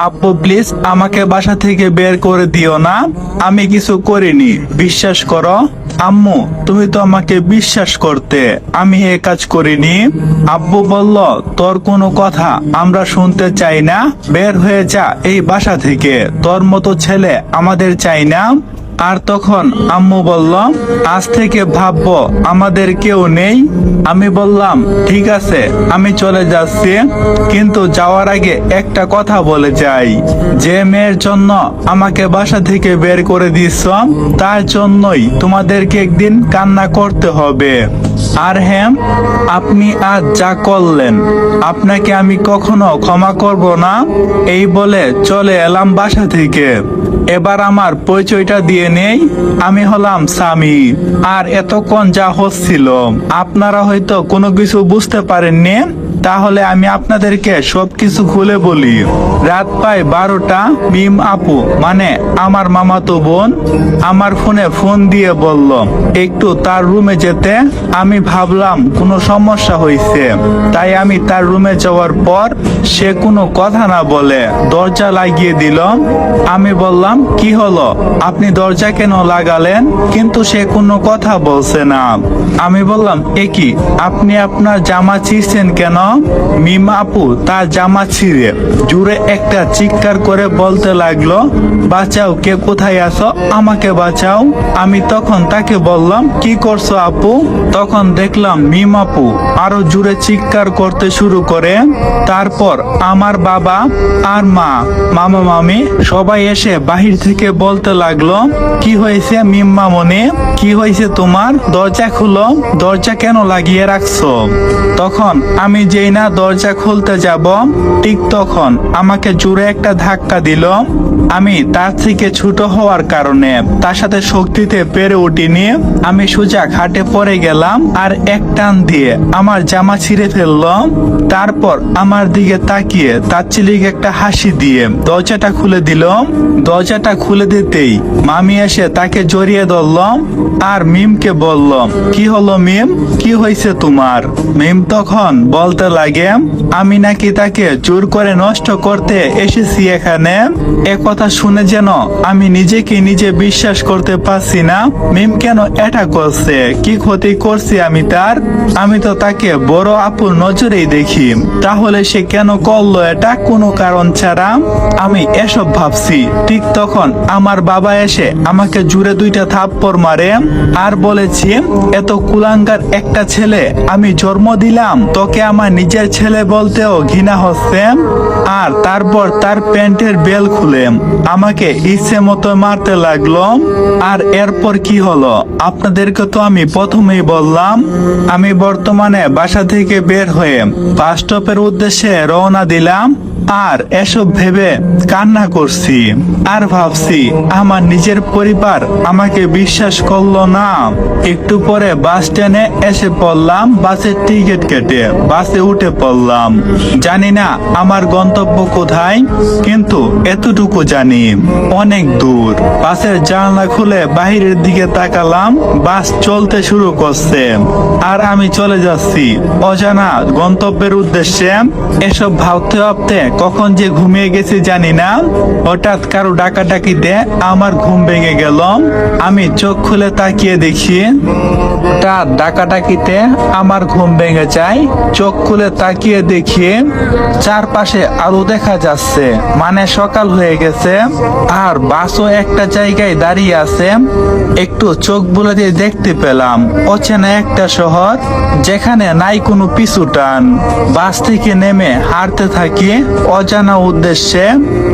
আব্বু প্লিজ আমাকে বাসা থেকে বের করে দিও না, আমি কিছু করিনি, বিশ্বাস করো। আম্মু তুমি তো আমাকে বিশ্বাস করতে, আমি এ কাজ করিনি। আব্বু বলল তোর কোনো কথা আমরা শুনতে চাই না, বের হয়ে যা এই বাসা থেকে, তোর মতো ছেলে আমাদের চাই না। আর তখন আম্মু বলল আজ থেকে ভাববো আমাদের কেউ নেই। আমি বললাম ঠিক আছে আমি চলে যাচ্ছি, কিন্তু যাওয়ার আগে একটা কথা বলে যাই, যে মেয়ের জন্য আমাকে বাসা থেকে বের করে দিচ্ছ তার জন্যই তোমাদেরকে একদিন কান্না করতে হবে। আর হ্যাঁ, আপনি আজ যা করলেন আপনাকে আমি কখনো ক্ষমা করব না। এই বলে চলে এলাম বাসা থেকে। এবার আমার পরিচয়টা দিয়ে নেই, আমি হলাম স্বামী। আর এতক্ষণ যা হচ্ছিল আপনারা হয়তো কোনো কিছু বুঝতে পারেননি, তাহলে আমি আপনাদেরকে সবকিছু খুলে বলি। রাত প্রায় 12টা, মিম আপু মানে আমার মামাতো বোন আমার ফোনে ফোন দিয়ে বলল একটু তার রুমে যেতে। আমি ভাবলাম কোনো সমস্যা হয়েছে, তাই আমি তার রুমে যাওয়ার পর সে কোনো কথা না বলে দরজা লাগিয়ে দিল। আমি বললাম কি হলো, আপনি দরজা কেন লাগালেন? কিন্তু সে কোনো কথা বলছে না। আমি বললাম এ কি, আপনি আপনার জামা ছিঁড়ছেন কেন? মিম আপু তার জামা ছিঁড়ে জুড়ে একটা চিৎকার করে বলতে লাগলো বাঁচাও, কে কোথায় আছো, আমাকে বাঁচাও। আমি তখন তাকে বললাম কি করছো আপু? তখন দেখলাম মিম আপু আরো জুড়ে চিৎকার করতে শুরু করে। তারপর আমার বাবা আর মা, মামা মামি সবাই এসে বাহির থেকে বলতে লাগলো কি হয়েছে মিম মামনি, কি হয়েছে তোমার? দরজা খুলো, দরজা কেন লাগিয়ে রাখছো? তখন আমি যেই না দরজা খুলতে যাব, ঠিক তখন আমাকে জোরে একটা ধাক্কা দিল। আমি তার থেকে ছোট হওয়ার কারণে তার সাথে শক্তিতে পেরে উঠিনি। আমি সোজা খাটে পড়ে গেলাম আর এক টান দিয়ে আমার জামা ছিঁড়ে ফেললো। তারপর আমার দিকে তাকিয়ে তাচ্ছিলিক একটা হাসি দিয়ে দরজাটা খুলে দিল। দরজাটা খুলে দিতেই মামি এসে তাকে জড়িয়ে ধরল আর মিমকে বলল কি হলো মিম, কি হয়েছে তোমার? মিম তখন বলতে লাগে আমি নাকি তাকে জোর করে নষ্ট করতে এসেছি এখানে। কথা শুনে যেন আমি নিজেকে নিজে বিশ্বাস করতে পারছি না। মিম কেন এটা করছে, কি ক্ষতি করছি আমি তার? আমি তো তাকে বড় আপুর নজরেই দেখি, তাহলে সে কেন করলো এটা কোনো কারণ ছাড়া? আমি এসব ভাবছি, ঠিক তখন আমার বাবা এসে আমাকে জুড়ে 2টা থাপ্পড় মারে আর বলেছি এত কুলাঙ্গার একটা ছেলে আমি জন্ম দিলাম, তোকে আমার নিজের ছেলে বলতেও ঘৃণা হচ্ছে। আর তারপর তার প্যান্টের বেল খুলে আমাকে ইচ্ছে মতো মারতে লাগলো। আর এরপর কি হলো আপনাদেরকে তো আমি প্রথমেই বললাম। আমি বর্তমানে বাসা থেকে বের হয়ে বাস স্টপের উদ্দেশ্যে রওনা দিলাম আর এসব ভেবে কান্না করছি আর ভাবছি আমার নিজের পরিবার আমাকে বিশ্বাস করলো না। একটু পরে বাস স্ট্যান্ডে এসে পড়লাম, বাসের টিকিট কেটে বাসে উঠে পড়লাম। জানি না আমার গন্তব্য কোথায়, কিন্তু এতটুকু জানি অনেক দূর। বাসের জানলা খুলে বাহিরের দিকে তাকালাম, বাস চলতে শুরু করছে আর আমি চলে যাচ্ছি অজানা গন্তব্যের উদ্দেশ্যে। এসব ভাবতে ভাবতে কখন যে ঘুমিয়ে গেছি জানি না। হঠাৎ কারো ডাকাডাকিতে আমার ঘুম ভেঙে গেল। আমি চোখ খুলে তাকিয়ে দেখি তার ডাকাডাকিতে আমার ঘুম ভেঙে যায়। চোখ খুলে তাকিয়ে দেখি চারপাশে আলো দেখা যাচ্ছে, মানে সকাল হয়ে গেছে আর বাসও একটা জায়গায় দাঁড়িয়ে আছে। একটু চোখ বুলাতে দেখতে পেলাম অচেনা একটা শহর, যেখানে নাই কোনো পিছু টান। বাস থেকে নেমে হাঁটতে থাকি অজানা উদ্দেশ্যে।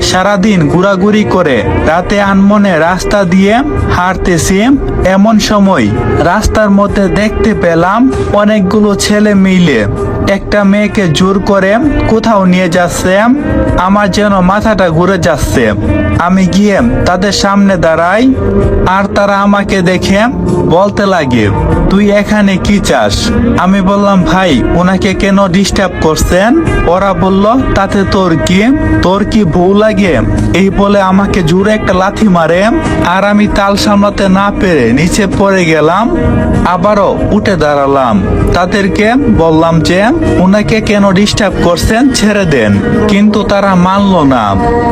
সারাদিন ঘোরাঘুরি করে রাতে আনমনে রাস্তা দিয়ে হাঁটতেছি। এমন সময় রাস্তার মধ্যে দেখতে পেলাম অনেকগুলো ছেলে মিলে একটা মেয়েকে জোর করে কোথাও নিয়ে যাচ্ছে। আমার যেন মাথাটা ঘুরে যাচ্ছে। আমি গিয়ে তাদের সামনে দাঁড়াই আর তারা আমাকে দেখে বলতে লাগে তুই এখানে কি চাস? আমি বললাম ভাই ওনাকে কেন ডিস্টার্ব করছেন? ওরা বলল তাতে তোর কি, তোর কি বউ লাগে? এই বলে আমাকে জোরে একটা লাথি মারে আর আমি তাল সামলাতে না পেরে নিচে পড়ে গেলাম। আবারও উঠে দাঁড়ালাম, তাদেরকে বললাম যে ওনাকে কেন ডিস্টার্ব করছেন, ছেড়ে দেন। কিন্তু তারা মানলো না।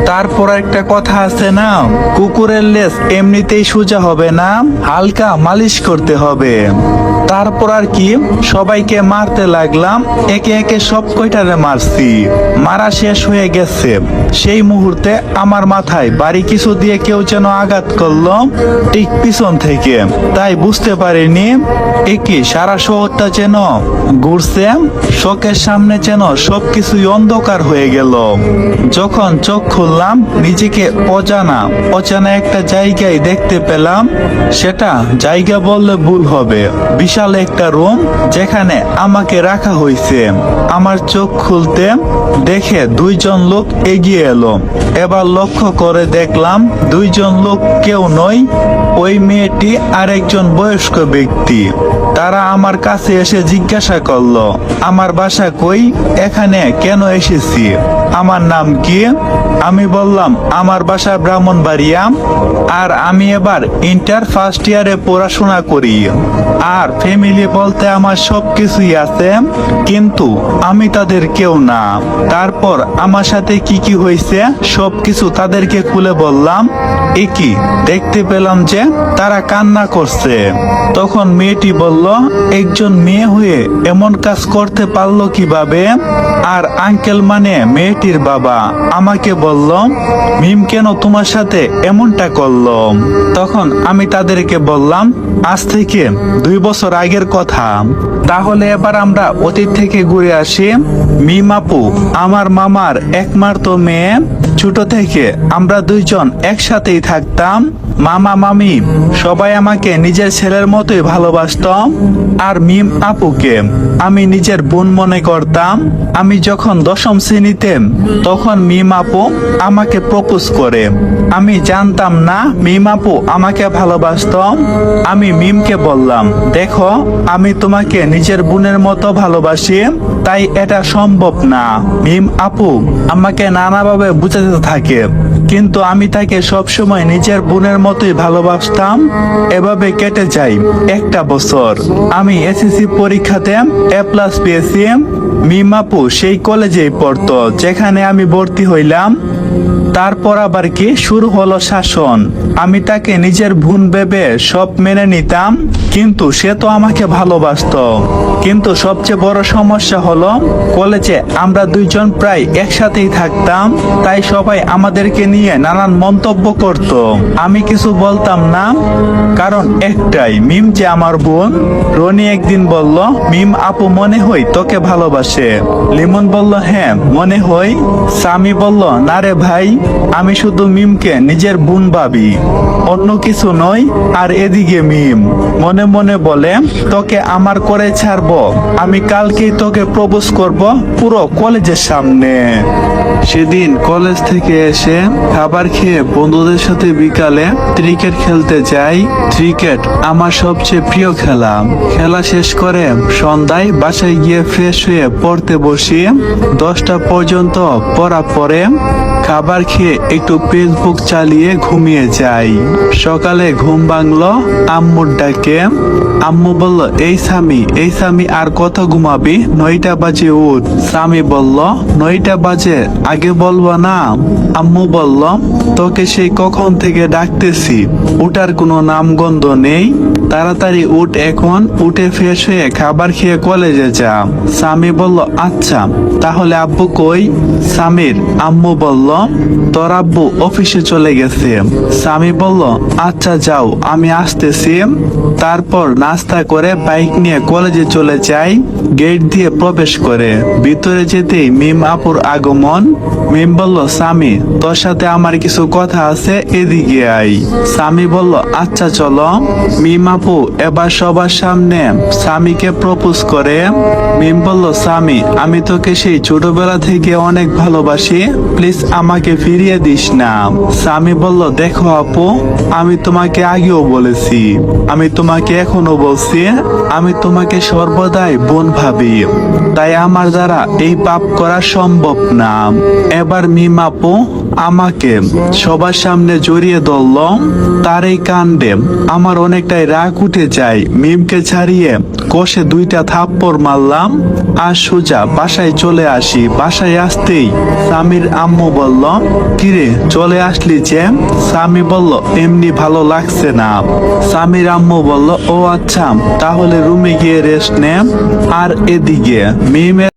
তারপর একটা কথা আছে না, কুকুরের লেজ এমনিতেই সোজা হবে না, হালকা মালিশ করতে হবে। তারপর আর কি, সবাইকে মারতে লাগলাম, একে একে সব কয়টারে মারছি। মারা শেষ হয়ে গেছে, সেই মুহূর্তে আমার মাথায় বাড়ি কিছু দিয়ে কেউ যেন আঘাত করলো ঠিক পিছন থেকে। তাই বুঝতে পারিনি একই সারা শহরটা যেন ঘুরছে, চোখের সামনে যেন সবকিছুই অন্ধকার হয়ে গেল। যখন চোখ খুললাম, নিজেকে অজানা একটা জায়গায় দেখতে পেলাম। সেটা জায়গা বললে ভুল হবে, বিশাল একটা রুম যেখানে আমাকে রাখা হয়েছে। আমার চোখ খুলতে দেখে দুইজন লোক এগিয়ে এলো। এবার লক্ষ্য করে দেখলাম দুইজন লোক কেউ নয়, ওই মেয়েটি আর একজন বয়স্ক ব্যক্তি। তারা আমার কাছে এসে জিজ্ঞাসা করলো আমার বাসা কই, এখানে কেন এসেছি, আমার নাম কি। আমি বললাম আমার বাসা ব্রাহ্মণবাড়িয়া, আর আমি এবার ইন্টার ফার্স্ট ইয়ারে পড়াশোনা করি। আর ফ্যামিলি বলতে আমার সবকিছুই আছে, কিন্তু আমি তাদের কেউ না। তারপর আমার সাথে কি কি হয়েছে সবকিছু তাদেরকে খুলে বললাম। একই দেখতে পেলাম যে তারা কান্না করছে। তখন মেয়েটি বলল, একজন মেয়ে হয়ে এমন কাজ করতে পারলো কিভাবে। আর আঙ্কেল মানে মেয়েটির বাবা আমাকে বলল, মিম কেন তোমার সাথে এমনটা করলো। তখন আমি তাদেরকে বললাম, আজ থেকে 2 বছর আগের কথা। তাহলে এবার আমরা অতীত থেকে ঘুরে আসি। মিম আপু আমার মামার একমাত্র মেয়ে। ছোট থেকে আমরা দুইজন একসাথেই থাকতাম। মামা মামি সবাই আমাকে নিজের ছেলের মতোই ভালোবাসতাম। আর মিম আপুকে আমি নিজের বোন মনে করতাম। আমি যখন 10ম শ্রেণীতে, তখন মিম আপু আমাকে প্রপোজ করে। আমি জানতাম না মিম আপু আমাকে ভালোবাসতাম। আমি মিমকে বললাম, দেখো আমি তোমাকে নিজের বোনের মতো ভালোবাসি, তাই এটা সম্ভব না। মিম আপু আমাকে নানাভাবে বুঝাতে থাকে, কিন্তু আমি তাকে সবসময় নিজের বোনের মতোই ভালোবাসতাম। এভাবে কেটে যায় 1টা বছর। আমি এসএসসি পরীক্ষাতে A+ পেয়েছি। মিম আপু সেই কলেজেই পড়তো যেখানে আমি ভর্তি হইলাম। তারপর আবার কি শুরু হলো শাসন। আমি তাকে নিজের বোন ভেবে সব মেনে নিতাম, কিন্তু সে তো আমাকে ভালোবাসতো। কিন্তু সবচেয়ে বড় সমস্যা হলো কলেজে আমরা দুইজন প্রায় একসাথেই থাকতাম, তাই সবাই আমাদেরকে নিয়ে নানান মন্তব্য করত। আমি কিছু বলতাম না, কারণ একটাই, মিম যে আমার বোন। রনি একদিন বলল, মিম আপু মনে হয় তোকে ভালোবাসে। লিমন বলল, হ্যাঁ মনে হয়। সামি বলল, না রে ভাই, আমি শুধু মিমকে নিজের বোন ভাবি, অন্য কিছু নয়। আর এদিকে মিম মনে মনে বলে, তোকে আমার করে ছাড়বো, আমি কালকেই তোকে প্রপোজ করব পুরো কলেজের সামনে। সেদিন কলেজ থেকে এসে খাবার খেয়ে বন্ধুদের সাথে বিকালে ক্রিকেট খেলতে যাই। ক্রিকেট আমার সবচেয়ে প্রিয় খেলা। খেলা শেষ করে সন্ধ্যায় বাসায় গিয়ে ফ্রেশ হয়ে পড়তে বসি। 10টা পর্যন্ত পড়া পরে খাবার খেয়ে একটু ফেসবুক চালিয়ে ঘুমিয়ে যাই। সকালে ঘুম ভাঙলো আম্মুর ডাকে। আম্মু বলল, এই সামি আর কত ঘুমাবি, 9টা বাজে উঠ। সামি বলল, 9টা বাজে, আগে বলবো না। আম্মু বলল, তোকে সেই কখন থেকে ডাকতেছি, উঠার কোনো নামগন্ধ নেই, তাড়াতাড়ি উঠ, এখন উঠে ফ্রেশ হয়ে খাবার খেয়ে কলেজে যা। সামি বলল, আচ্ছা। তাহলে আব্বু কই? সামির আম্মু বলল, তোর আব্বু অফিসে চলে গেছে। সামি বলল, আচ্ছা যাও, আমি আসতেছি। তারপর নাস্তা করে বাইক নিয়ে কলেজে চলে যাই। গেট দিয়ে প্রবেশ করে ভিতরে যেতেই মিম আপুর আগমন। মিম বলল, সামি তোর সাথে আমার কিছু কথা আছে, এদিকে আই। সামি বলল, আচ্ছা চলো। মিম আপু এবার সবার সামনে সামিকে প্রপোজ করে। মিম বলল, সামি আমি তোকে সেই ছোটবেলা থেকে অনেক ভালোবাসি, প্লিজ আমাকে ফিরিয়ে দিস না। সামি বলল, দেখো আপু, আমি তোমাকে আগেও বলেছি, আমি তোমাকে এখনো বলছি, আমি তোমাকে সর্বদাই বোন ভাবি, তাই আমার দ্বারা এই পাপ করা সম্ভব না। এবার মিম আপু আমাকে সবার সামনে জড়িয়ে ধরল। তার এই কাণ্ডে আমার অনেকটাই রাগ উঠে যায়। মিমকে ছাড়িয়ে কষে 2টা থাপ্পড় মারলাম আর সোজা বাসায় চলে আসি। বাসায় আসতেই স্বামীর আম্মু বলল, কিরে চলে আসলি যে? স্বামী বলল, এমনি ভালো লাগছে না। স্বামীর আম্মু বলল, ও আচ্ছা তাহলে রুমে গিয়ে রেস্ট নে। আর এদিকে মিমের